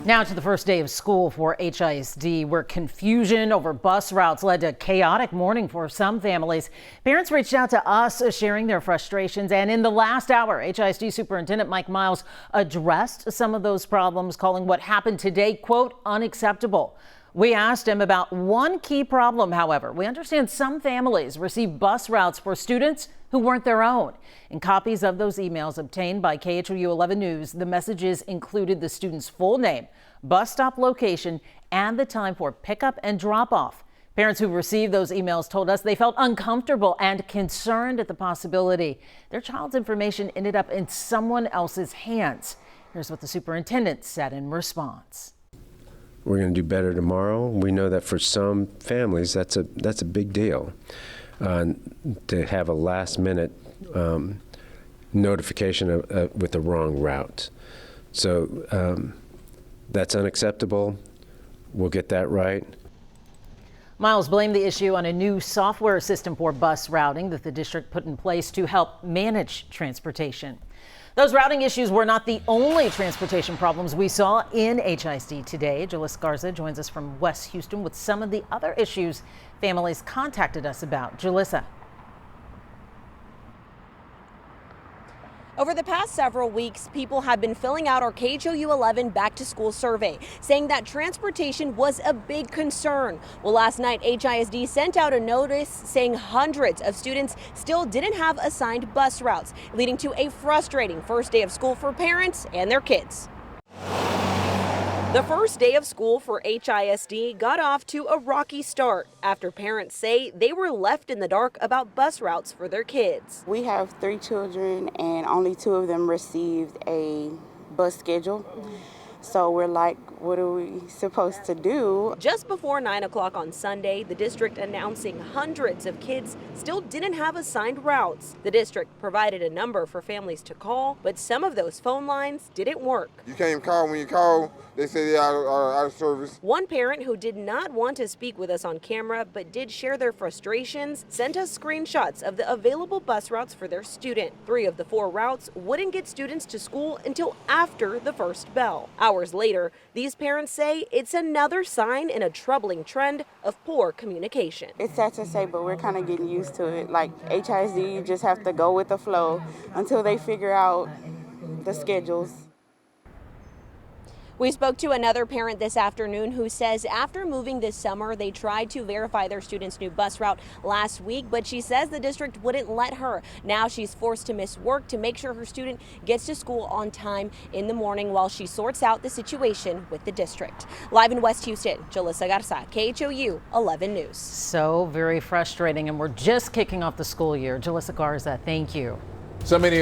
Now to the first day of school for HISD, where confusion over bus routes led to a chaotic morning for some families. Parents reached out to us, sharing their frustrations, and in the last hour, HISD Superintendent Mike Miles addressed some of those problems, calling what happened today, quote, unacceptable. We asked him about one key problem, however. We understand some families receive bus routes for students who weren't their own. In copies of those emails obtained by KHOU 11 News, the messages included the student's full name, bus stop location, and the time for pickup and drop off. Parents who received those emails told us they felt uncomfortable and concerned at the possibility their child's information ended up in someone else's hands. Here's what the superintendent said in response. We're going to do better tomorrow. We know that for some families, that's a big deal to have a last-minute notification with the wrong route. So that's unacceptable. We'll get that right. Miles blamed the issue on a new software system for bus routing that the district put in place to help manage transportation. Those routing issues were not the only transportation problems we saw in HISD today. Jalissa Garza joins us from West Houston with some of the other issues families contacted us about. Jalissa. Over the past several weeks, people have been filling out our KHOU 11 back to school survey, saying that transportation was a big concern. Well, last night, HISD sent out a notice saying hundreds of students still didn't have assigned bus routes, leading to a frustrating first day of school for parents and their kids. The first day of school for HISD got off to a rocky start after parents say they were left in the dark about bus routes for their kids. We have 3 children and only 2 of them received a bus schedule. So we're like, what are we supposed to do? Just before 9 o'clock on Sunday, the district announcing hundreds of kids still didn't have assigned routes. The district provided a number for families to call, but some of those phone lines didn't work. You can't even call. When you call, they say they're out of service. One parent who did not want to speak with us on camera but did share their frustrations sent us screenshots of the available bus routes for their student. 3 of the 4 routes wouldn't get students to school until after the first bell. Hours later, these parents say it's another sign in a troubling trend of poor communication. It's sad to say, but we're kind of getting used to it. Like HISD, you just have to go with the flow until they figure out the schedules. We spoke to another parent this afternoon who says after moving this summer, they tried to verify their student's new bus route last week, but she says the district wouldn't let her. Now she's forced to miss work to make sure her student gets to school on time in the morning while she sorts out the situation with the district. Live in West Houston, Jalissa Garza, KHOU 11 News. So very frustrating, and we're just kicking off the school year. Jalissa Garza, thank you. So many